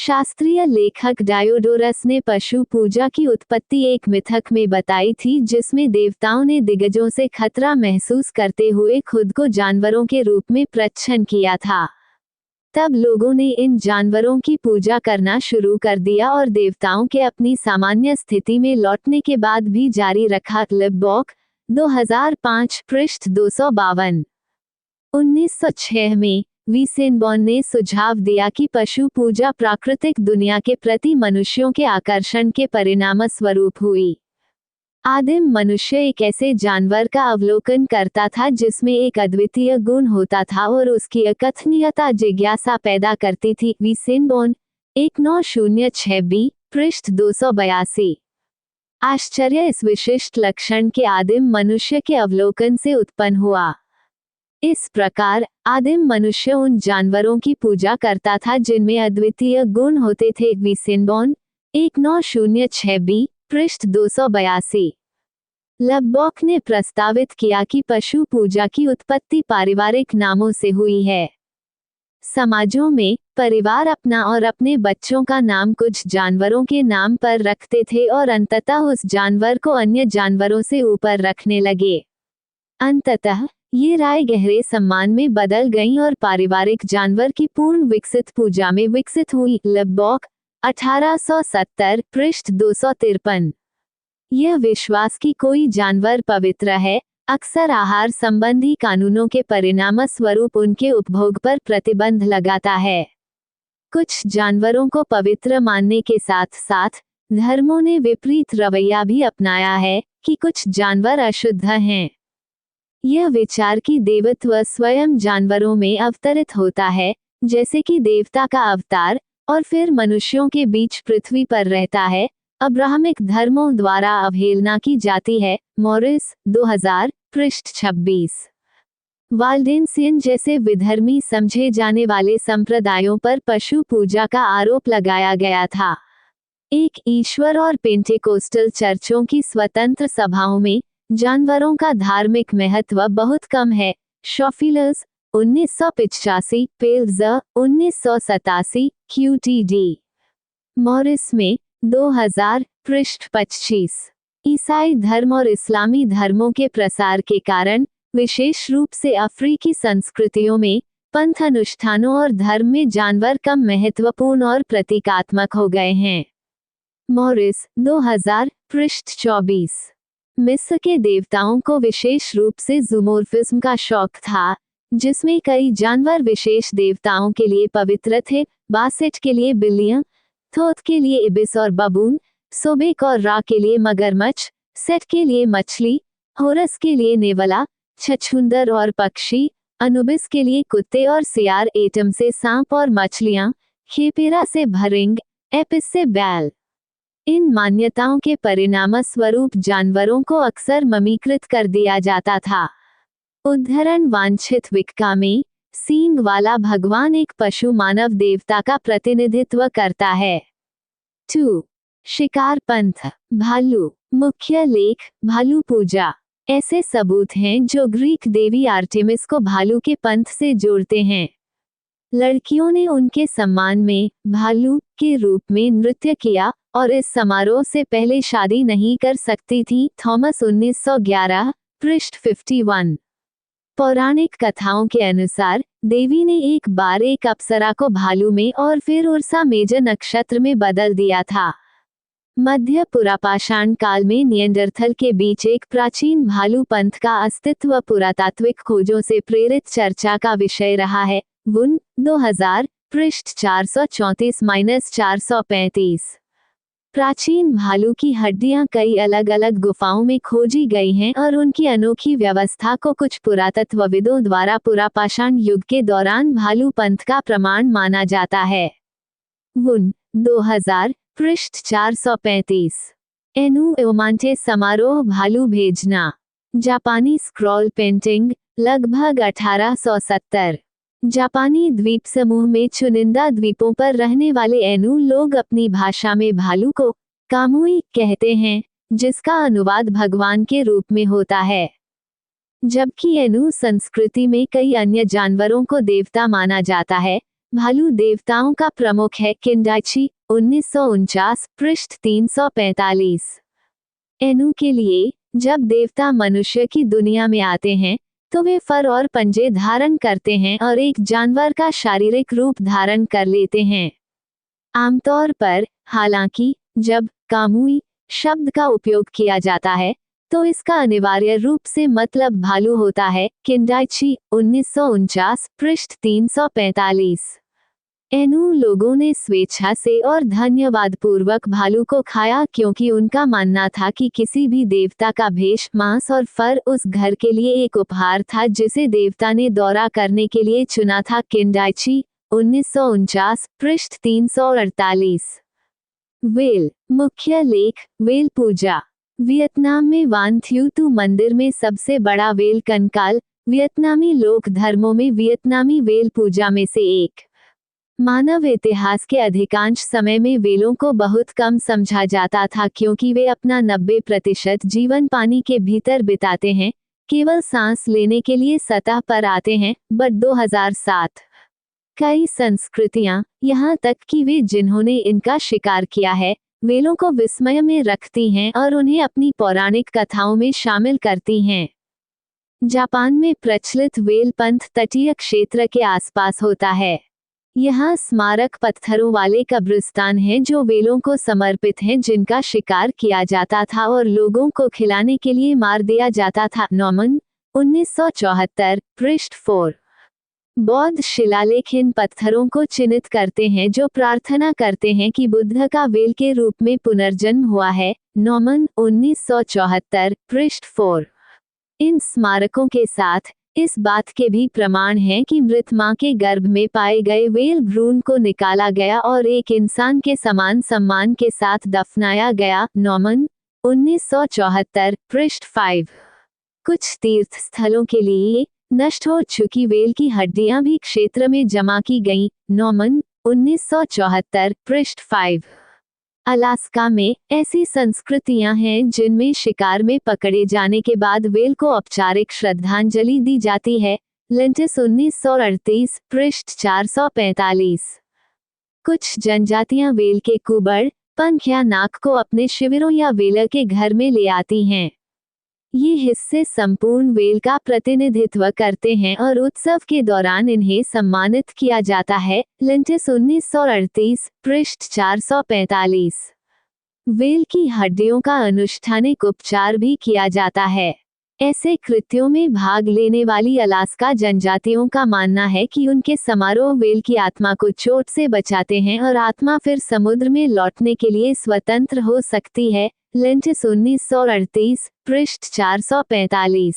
शास्त्रीय लेखक डायोडोरस ने पशु पूजा की उत्पत्ति एक मिथक में बताई थी जिसमें देवताओं ने दिग्गजों से खतरा महसूस करते हुए खुद को जानवरों के रूप में प्रच्छन्न किया था। तब लोगों ने इन जानवरों की पूजा करना शुरू कर दिया और देवताओं के अपनी सामान्य स्थिति में लौटने के बाद भी जारी रखा। लिबबॉक 2005 पृष्ठ 252। 1906 में वीसेनबॉर्न ने सुझाव दिया कि पशु पूजा प्राकृतिक दुनिया के प्रति मनुष्यों के आकर्षण के परिणामस्वरूप हुई। आदिम मनुष्य एक ऐसे जानवर का अवलोकन करता था जिसमें एक अद्वितीय गुण होता था और उसकी अकथनीयता जिज्ञासा पैदा करती थी। वीसेनबॉर्न 1906 बी पृष्ठ 282। आश्चर्य इस विशिष्ट लक्षण के आदिम मनुष्य के अवलोकन से उत्पन्न हुआ। इस प्रकार आदिम मनुष्य उन जानवरों की पूजा करता था जिनमें अद्वितीय गुण होते थे। वीसेनबॉर्न 1906 बी पृष्ठ 282। लिबबॉक ने प्रस्तावित किया कि पशु पूजा की उत्पत्ति पारिवारिक नामों से हुई है। समाजों में परिवार अपना और अपने बच्चों का नाम कुछ जानवरों के नाम पर रखते थे और अंततः उस जानवर को अन्य जानवरों से ऊपर रखने लगे। अंततः ये राय गहरे सम्मान में बदल गई और पारिवारिक जानवर की पूर्ण विकसित पूजा में विकसित हुई। लिबबॉक 1870 पृष्ठ 253। यह विश्वास कि कोई जानवर पवित्र है अक्सर आहार संबंधी कानूनों के परिणामस्वरूप उनके उपभोग पर प्रतिबंध लगाता है। कुछ जानवरों को पवित्र मानने के साथ साथ धर्मों ने विपरीत रवैया भी अपनाया है कि कुछ जानवर अशुद्ध हैं। यह विचार कि देवत्व स्वयं जानवरों में अवतरित होता है, जैसे कि देवता का अवतार, और फिर मनुष्यों के बीच पृथ्वी पर रहता है, अब्राहमिक धर्मों द्वारा अवहेलना की जाती है। मॉरिस 2000 पृष्ठ 26। वाल्डेंसियन जैसे विधर्मी समझे जाने वाले संप्रदायों पर पशु पूजा का आरोप लगाया गया था। एक ईश्वर और पेंटेकोस्टल चर्चों की स्वतंत्र सभाओं में जानवरों का धार्मिक महत्व बहुत कम है। शॉफिलर्स 1985, पेल्ज 1987, QTD। मॉरिस में 2000 पृष्ठ 25। ईसाई धर्म और इस्लामी धर्मों के प्रसार के कारण विशेष रूप से अफ्रीकी संस्कृतियों में पंथ अनुष्ठानों और धर्म में जानवर कम महत्वपूर्ण और प्रतीकात्मक हो गए हैं। मॉरिस 2000 पृष्ठ 24। मिस्र के देवताओं को विशेष रूप से ज़ूमोर्फिज्म का शौक था, जिसमें कई जानवर विशेष देवताओं के लिए पवित्र थे। बासेट के लिए बिल्लियां, थोथ के लिए इबिस और बबून, सोबेक और रा के लिए मगरमच्छ, सेट के लिए मछली, होरस के लिए नेवला, छछूंदर और पक्षी, अनुबिस के लिए कुत्ते और सियार, एटम से सांप और मछलियां, खेपेरा से भरिंग, एपिस से बैल। इन मान्यताओं के परिणामस्वरूप जानवरों को अक्सर ममीकृत कर दिया जाता था। उद्धरण वांछित विक्का में सींग वाला भगवान एक पशु मानव देवता का प्रतिनिधित्व करता है। 2. शिकार पंथ। भालू। मुख्य लेख भालू पूजा। ऐसे सबूत हैं जो ग्रीक देवी आर्टेमिस को भालू के पंथ से जोड़ते हैं। लड़कियों ने उनके सम्मान में भालू के रूप में नृत्य किया और इस समारोह से पहले शादी नहीं कर सकती थी। थॉमस 1911 पृष्ठ 51। पौराणिक कथाओं के अनुसार देवी ने एक बार एक अप्सरा को भालू में और फिर उर्सा मेजर नक्षत्र में बदल दिया था। मध्य पुरापाषाण काल में निएंडरथल के बीच एक प्राचीन भालू पंथ का अस्तित्व पुरातात्विक खोजों से प्रेरित चर्चा का विषय रहा है। वुन 2000 पृष्ठ 434-435। प्राचीन भालू की हड्डियां कई अलग अलग गुफाओं में खोजी गई हैं और उनकी अनोखी व्यवस्था को कुछ पुरातत्वविदों द्वारा पुरापाषाण युग के दौरान भालू पंथ का प्रमाण माना जाता है। वुन 2000 पृष्ठ 435। एनु ओमांटे समारोह भालू भेजना। जापानी स्क्रॉल पेंटिंग लगभग 1870। जापानी द्वीप समूह में चुनिंदा द्वीपों पर रहने वाले एनु लोग अपनी भाषा में भालू को कामुई कहते हैं, जिसका अनुवाद भगवान के रूप में होता है। जबकि एनु संस्कृति में कई अन्य जानवरों को देवता माना जाता है, भालू देवताओं का प्रमुख है। किंडाइची 1949 पृष्ठ 345। एनु के लिए जब देवता मनुष्य की दुनिया में आते हैं तो वे फर और पंजे धारण करते हैं और एक जानवर का शारीरिक रूप धारण कर लेते हैं। आमतौर पर हालांकि जब कामुई शब्द का उपयोग किया जाता है तो इसका अनिवार्य रूप से मतलब भालू होता है। किंडाइची 1949 पृष्ठ 345। एनु लोगों ने स्वेच्छा से और धन्यवाद पूर्वक भालू को खाया क्योंकि उनका मानना था कि किसी भी देवता का भेष, मांस और फर उस घर के लिए एक उपहार था जिसे देवता ने दौरा करने के लिए चुना था। किंडाइची 1949 पृष्ठ 348। वेल मुख्य लेख। वेल पूजा। वियतनाम में वान थियू तू मंदिर में सबसे बड़ा वेल कंकाल वियतनामी लोक धर्मों में वियतनामी वेल पूजा में से एक। मानव इतिहास के अधिकांश समय में वेलों को बहुत कम समझा जाता था क्योंकि वे अपना 90% जीवन पानी के भीतर बिताते हैं, केवल सांस लेने के लिए सतह पर आते हैं। बट 2007 कई संस्कृतियां, यहाँ तक कि वे जिन्होंने इनका शिकार किया है, वेलों को विस्मय में रखती हैं और उन्हें अपनी पौराणिक कथाओं में शामिल करती हैं। जापान में प्रचलित वेल पंथ तटीय क्षेत्र के आसपास होता है। यहाँ स्मारक पत्थरों वाले कब्रिस्तान हैं जो वेलों को समर्पित हैं जिनका शिकार किया जाता था और लोगों को खिलाने के लिए मार दिया जाता था। नॉमन 1974 पृष्ठ 4। बौद्ध शिलालेख इन पत्थरों को चिन्हित करते हैं जो प्रार्थना करते हैं कि बुद्ध का वेल के रूप में पुनर्जन्म हुआ है। नॉमन 1974 पृष्ठ 4। इन स्मारकों के साथ इस बात के भी प्रमाण हैं कि मृत मां के गर्भ में पाए गए वेल भ्रूण को निकाला गया और एक इंसान के समान सम्मान के साथ दफनाया गया। नॉमन 1974 पृष्ठ 5। कुछ तीर्थ स्थलों के लिए नष्ट हो चुकी वेल की हड्डियां भी क्षेत्र में जमा की गईं। नॉमन 1974 पृष्ठ 5। अलास्का में ऐसी संस्कृतियां हैं जिनमें शिकार में पकड़े जाने के बाद वेल को औपचारिक श्रद्धांजलि दी जाती है। लेंटिस 1938 पृष्ठ 445। कुछ जनजातियां वेल के कुबड़, पंख या नाक को अपने शिविरों या वेलर के घर में ले आती हैं। ये हिस्से संपूर्ण वेल का प्रतिनिधित्व करते हैं और उत्सव के दौरान इन्हें सम्मानित किया जाता है। लेंटिस 1938 पृष्ठ 445। वेल की हड्डियों का अनुष्ठानिक उपचार भी किया जाता है। ऐसे कृत्यों में भाग लेने वाली अलास्का जनजातियों का मानना है कि उनके समारोह वेल की आत्मा को चोट से बचाते हैं और आत्मा फिर समुद्र में लौटने के लिए स्वतंत्र हो सकती है। लेंटिस 1938 पृष्ठ 445।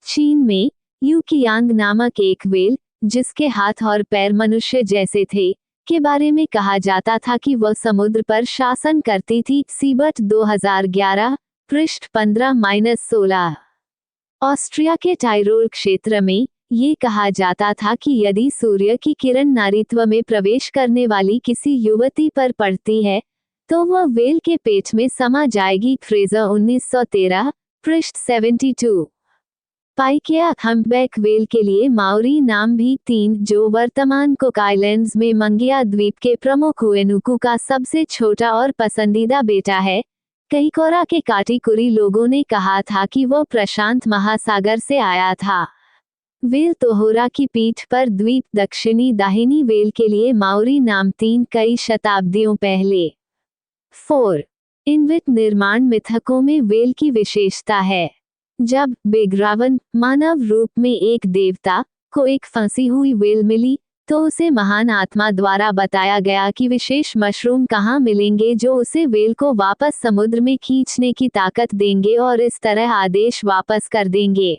चीन में यूकियांग नामक एक वेल, जिसके हाथ और पैर मनुष्य जैसे थे, के बारे में कहा जाता था कि वह समुद्र पर शासन करती थी। सीबर्ट 2011 पृष्ठ 15-16। ऑस्ट्रिया के टाइरोल क्षेत्र में ये कहा जाता था कि यदि सूर्य की किरण नारीत्व में प्रवेश करने वाली किसी युवती पर पड़ती है तो वह वेल के पेट में समा जाएगी। फ्रेजर 1913 पृष्ठ 72। पाइकेया हम्पबैक वेल के लिए माओरी नाम भी 3, जो वर्तमान कुक आइलैंड्स में मंगिया द्वीप के प्रमुख हुएनुकू का सबसे छोटा और पसंदीदा बेटा है। कईकोरा के काटीकुरी लोगों ने कहा था कि वह प्रशांत महासागर से आया था। वेल तोहोरा की पीठ पर द्वीप दक्षिणी दाहिनी वेल के लिए माओरी नाम 3 कई शताब्दियों पहले। 4. इनविट निर्माण मिथकों में वेल की विशेषता है। जब बेग्रावन मानव रूप में एक देवता को एक फंसी हुई वेल मिली तो उसे महान आत्मा द्वारा बताया गया कि विशेष मशरूम कहाँ मिलेंगे जो उसे वेल को वापस समुद्र में खींचने की ताकत देंगे और इस तरह आदेश वापस कर देंगे।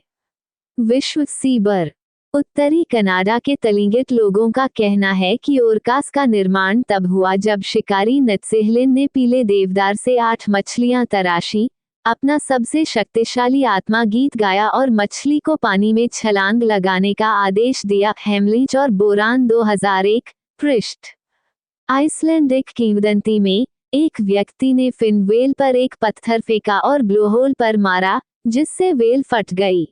विश्व सीबर। उत्तरी कनाडा के तलिंगिट लोगों का कहना है कि ओरकास का निर्माण तब हुआ जब शिकारी नत्सेहलिन ने पीले देवदार से 8 मछलियां तराशी, अपना सबसे शक्तिशाली आत्मा गीत गाया और मछली को पानी में छलांग लगाने का आदेश दिया। हेमलिच और बोरान 2001 पृष्ठ। आइसलैंडिक किंवदंती में एक व्यक्ति ने फिन वेल पर एक पत्थर फेंका और ब्लोहोल पर मारा, जिससे वेल फट गई।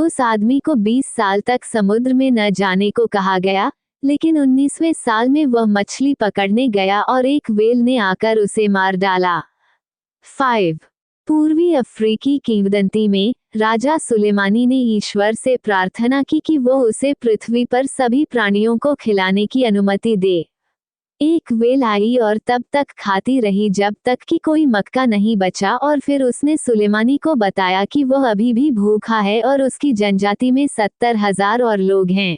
उस आदमी को 20 साल तक समुद्र में न जाने को कहा गया, लेकिन 19वें साल में वह मछली पकड़ने गया और एक व्हेल ने आकर उसे मार डाला। 5. पूर्वी अफ्रीकी किंवदंती में राजा सुलेमानी ने ईश्वर से प्रार्थना की कि वो उसे पृथ्वी पर सभी प्राणियों को खिलाने की अनुमति दे। एक व्हेल आई और तब तक खाती रही जब तक कि कोई मक्का नहीं बचा, और फिर उसने सुलेमानी को बताया कि वह अभी भी भूखा है और उसकी जनजाति में 70,000 और लोग हैं।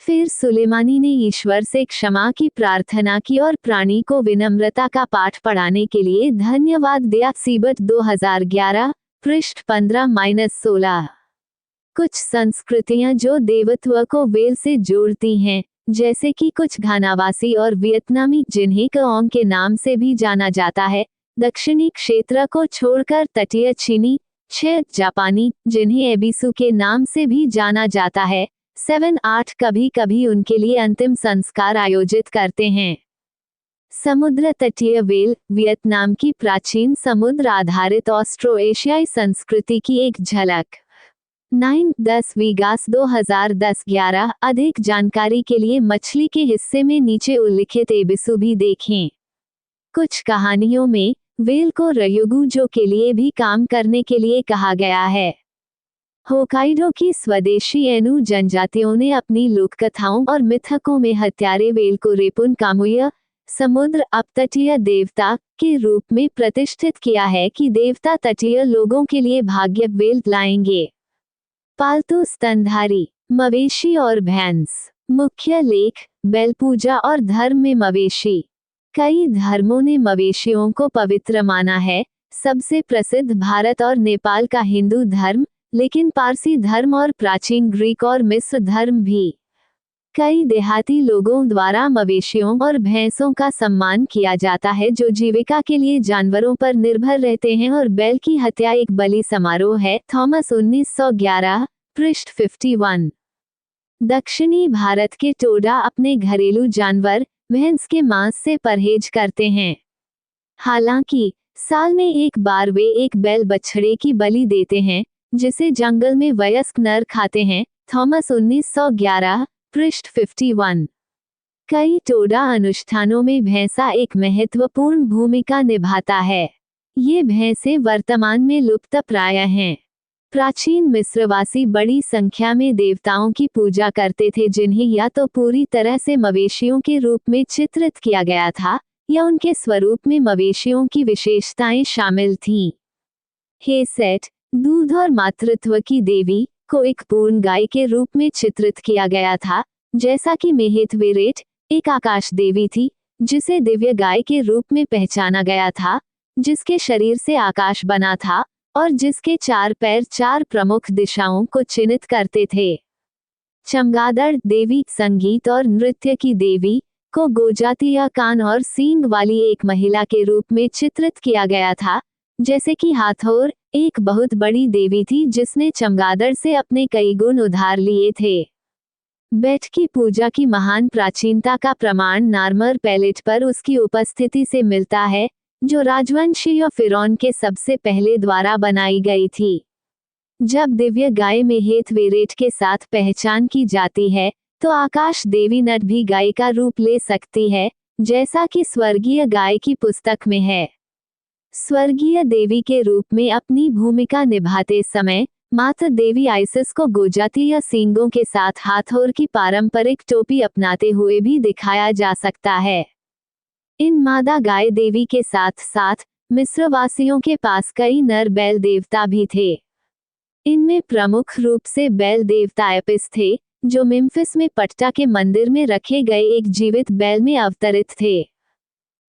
फिर सुलेमानी ने ईश्वर से क्षमा की प्रार्थना की और प्राणी को विनम्रता का पाठ पढ़ाने के लिए धन्यवाद दिया। सीबत 2011, पृष्ठ 15-16। कुछ संस्कृतियां जो देवत्व को व्हेल से जोड़ती हैं, जैसे कि कुछ घानावासी और वियतनामी जिन्हें कओंग के नाम से भी जाना जाता है, दक्षिणी क्षेत्र को छोड़कर तटीय चीनी, 6 जापानी जिन्हें एबिसु के नाम से भी जाना जाता है, 7-8 कभी कभी उनके लिए अंतिम संस्कार आयोजित करते हैं। समुद्र तटीय व्हेल वियतनाम की प्राचीन समुद्र आधारित ऑस्ट्रो एशियाई संस्कृति की एक झलक। 9-10 वीगास 2010-11। अधिक जानकारी के लिए मछली के हिस्से में नीचे उल्लिखित एबिसु भी देखें। कुछ कहानियों में व्हेल को रयुगुजो के लिए भी काम करने के लिए कहा गया है। होकाइडो की स्वदेशी एनु जनजातियों ने अपनी लोककथाओं और मिथकों में हत्यारे व्हेल को रेपुन कामुया, समुद्र अपतटीय देवता, के रूप में प्रतिष्ठित किया है कि देवता तटीय लोगों के लिए भाग्य व्हेल लाएंगे। पालतू स्तनधारी मवेशी और भैंस। मुख्य लेख, बैल पूजा और धर्म में मवेशी। कई धर्मों ने मवेशियों को पवित्र माना है, सबसे प्रसिद्ध भारत और नेपाल का हिंदू धर्म, लेकिन पारसी धर्म और प्राचीन ग्रीक और मिस्र धर्म भी। कई देहाती लोगों द्वारा मवेशियों और भैंसों का सम्मान किया जाता है जो जीविका के लिए जानवरों पर निर्भर रहते हैं, और बैल की हत्या एक बलि समारोह है। थॉमस 1911, पृष्ठ 51। दक्षिणी भारत के टोडा अपने घरेलू जानवर भैंस के मांस से परहेज करते हैं। हालांकि साल में एक बार वे एक बैल बछड़े की बलि देते हैं, जिसे जंगल में वयस्क नर खाते हैं। थॉमस 1911, पृष्ठ 51। कई टोडा अनुष्ठानों में भैंसा एक महत्वपूर्ण भूमिका निभाता है। ये भैंसें वर्तमान में लुप्तप्राय हैं। प्राचीन मिस्रवासी बड़ी संख्या में देवताओं की पूजा करते थे, जिन्हें या तो पूरी तरह से मवेशियों के रूप में चित्रित किया गया था, या उनके स्वरूप में मवेशियों की विशेषताएं शामिल थीं। हेसेट, दूध और मातृत्व की देवी, को एक पूर्ण गाय के रूप में चित्रित किया गया था, जैसा कि मेहेतवेरेट, एक आकाश देवी थी, जिसे दिव्य गाय के रूप में पहचाना गया था, जिसके शरीर से आकाश बना था और जिसके 4 पैर 4 प्रमुख दिशाओं को चिन्हित करते थे। चमगादड़ देवी, संगीत और नृत्य की देवी, को गोजाती या कान और सींग वाली एक महिला के रूप में चित्रित किया गया था, जैसे कि हाथोर, एक बहुत बड़ी देवी थी जिसने चमगादड़ से अपने कई गुण उधार लिए थे। बेट की पूजा की महान प्राचीनता का प्रमाण नार्मर पैलेट पर उसकी उपस्थिति से मिलता है, जो राजवंशीय फिरौन के सबसे पहले द्वारा बनाई गई थी। जब दिव्य गाय मेहेतवेरेट के साथ पहचान की जाती है, तो आकाश देवी नट भी गाय का रूप ले सकती है, जैसा कि स्वर्गीय गाय की पुस्तक में है। स्वर्गीय देवी के रूप में अपनी भूमिका निभाते समय माता देवी आइसिस को गोजाती या सींगों के साथ हाथोर की पारंपरिक टोपी अपनाते हुए भी दिखाया जा सकता है। इन मादा गाय देवी के साथ साथ मिस्रवासियों के पास कई नर बैल देवता भी थे। इनमें प्रमुख रूप से बैल देवता एपिस थे, जो मेम्फिस में पट्टा के मंदिर में रखे गए एक जीवित बैल में अवतरित थे।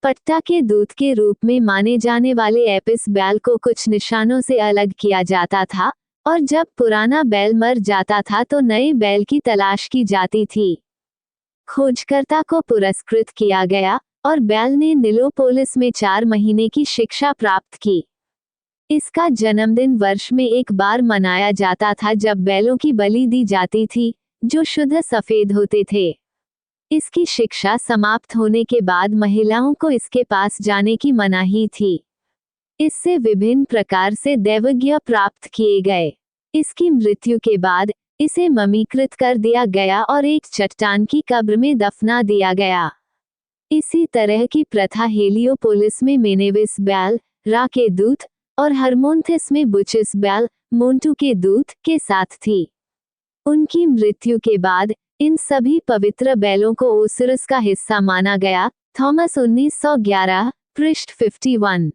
पट्टा के दूत के रूप में माने जाने वाले एपिस बैल को कुछ निशानों से अलग किया जाता था, और जब पुराना बैल मर जाता था तो नए बैल की तलाश की जाती थी। खोजकर्ता को पुरस्कृत किया गया और बैल ने निलोपोलिस में 4 महीने की शिक्षा प्राप्त की। इसका जन्मदिन वर्ष में एक बार मनाया जाता था जब बैलों की बलि दी जाती थी, जो शुद्ध सफेद होते थे। इसकी शिक्षा समाप्त होने के बाद महिलाओं को इसके पास जाने की मनाही थी। इससे विभिन्न प्रकार से दैवज्ञ प्राप्त किए गए। इसकी मृत्यु के बाद इसे ममीकृत कर दिया गया और एक चट्टान की कब्र में दफना दिया गया। इसी तरह की प्रथा हेलियोपोलिस में मेनेविस बैल, रा के दूत, और हरमोन्थिस में बुचिस बैल, मोन्टू के दूत, के साथ थी। उनकी मृत्यु के बाद इन सभी पवित्र बैलों को ओसिरस का हिस्सा माना गया। थॉमस 1911, पृष्ठ 51।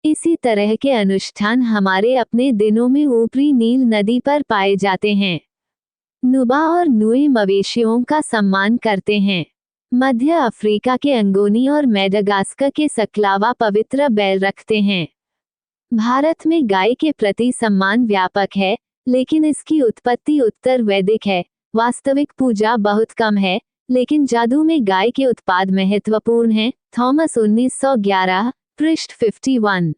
इसी तरह के अनुष्ठान हमारे अपने दिनों में ऊपरी नील नदी पर पाए जाते हैं। नुबा और नुए मवेशियों का सम्मान करते हैं। मध्य अफ्रीका के अंगोनी और मेडागास्कर के सक्लावा पवित्र बैल रखते हैं। भारत में गाय के प्रति सम्मान व्यापक है, लेकिन इसकी उत्पत्ति उत्तर वैदिक है। वास्तविक पूजा बहुत कम है, लेकिन जादू में गाय के उत्पाद महत्वपूर्ण हैं। थॉमस 1911, पृष्ठ 51।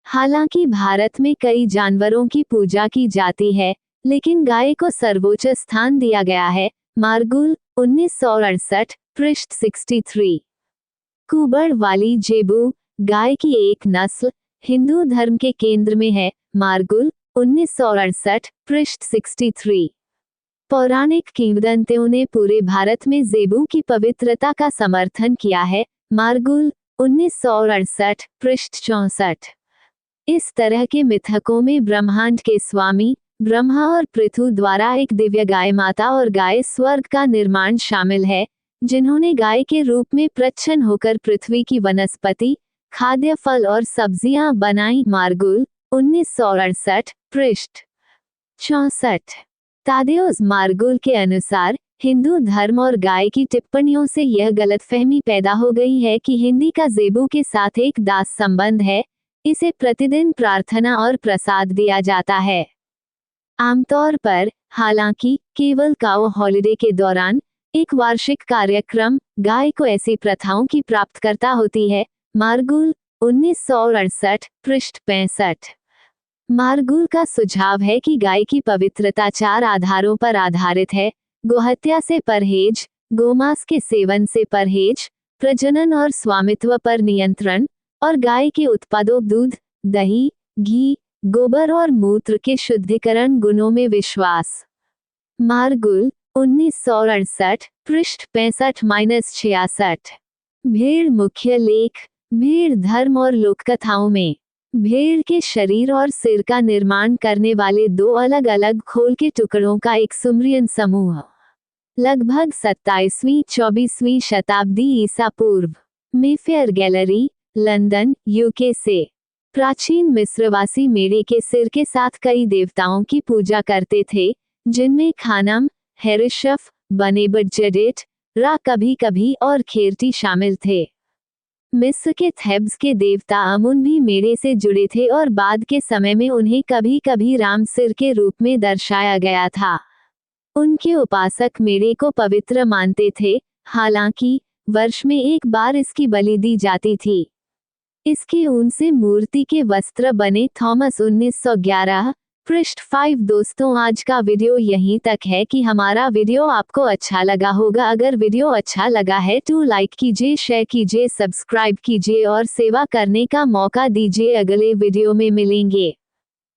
हालांकि भारत में कई जानवरों की पूजा की जाती है, लेकिन गाय को सर्वोच्च स्थान दिया गया है। मार्गुल 1968, पृष्ठ 63। कुबड़ वाली जेबू, गाय की एक नस्ल, हिंदू धर्म के केंद्र में है। मार्गुल 1968, पृष्ठ 63। पौराणिक किंवदंतियों ने पूरे भारत में जेबू की पवित्रता का समर्थन किया है। मार्गुल 1968, पृष्ठ 64। इस तरह के मिथकों में ब्रह्मांड के स्वामी ब्रह्मा और पृथु द्वारा एक दिव्य गाय माता और गाय स्वर्ग का निर्माण शामिल है, जिन्होंने गाय के रूप में प्रच्छन्न होकर पृथ्वी की वनस्पति, खाद्य फल और सब्जियां बनाई। मार्गुल 1968, पृष्ठ 64। तादेउस मार्गुल के अनुसार हिंदू धर्म और गाय की टिप्पणियों से यह गलतफहमी पैदा हो गई है कि हिंदी का जेबू के साथ एक दास संबंध है। इसे प्रतिदिन प्रार्थना और प्रसाद दिया जाता है। आमतौर पर, हालांकि, केवल काऊ हॉलिडे के दौरान एक वार्षिक कार्यक्रम गाय को ऐसी प्रथाओं की प्राप्तकर्ता होती है। मार्गुल 1968, पृष्ठ 65। मार्गुल का सुझाव है कि गाय की पवित्रता 4 आधारों पर आधारित है: गोहत्या से परहेज, गोमांस के सेवन से परहेज, प्रजनन और स्वामित्व पर नियंत्रण, और गाय के उत्पादों दूध, दही, घी, गोबर और मूत्र के शुद्धिकरण गुणों में विश्वास। मार्गुल 1968, पृष्ठ 65-66। भेड़ मुख्य लेख। भेड़ धर्म और लोककथाओं में भेड़ के शरीर और सिर का निर्माण करने वाले 2 अलग अलग खोल के टुकड़ों का एक सुमेरियन समूह। लगभग 27वीं-24वीं शताब्दी ईसा पूर्व। मेफेयर गैलरी, लंदन, यूके से। प्राचीन मिस्रवासी मेढ़े के सिर के साथ कई देवताओं की पूजा करते थे, जिनमें खानम, हेरिशफ, बनेबट जडेट, रा कभी-कभी और खेरटी शामिल थे। मिस्र के थेब्स के देवता अमुन भी मेढ़े से जुड़े थे और बाद के समय में उन्हें कभी-कभी राम सिर के रूप में दर्शाया गया था। उनके उपासक मेढ़े को पवित्र मानते थे, हालांकि वर्ष में एक बार इसकी बलि दी जाती थी। इसके ऊन से मूर्ति के वस्त्र बने। थॉमस 1911, पृष्ठ 5। दोस्तों, आज का वीडियो यहीं तक है। कि हमारा वीडियो आपको अच्छा लगा होगा। अगर वीडियो अच्छा लगा है तो लाइक कीजिए, शेयर कीजिए, सब्सक्राइब कीजिए और सेवा करने का मौका दीजिए। अगले वीडियो में मिलेंगे।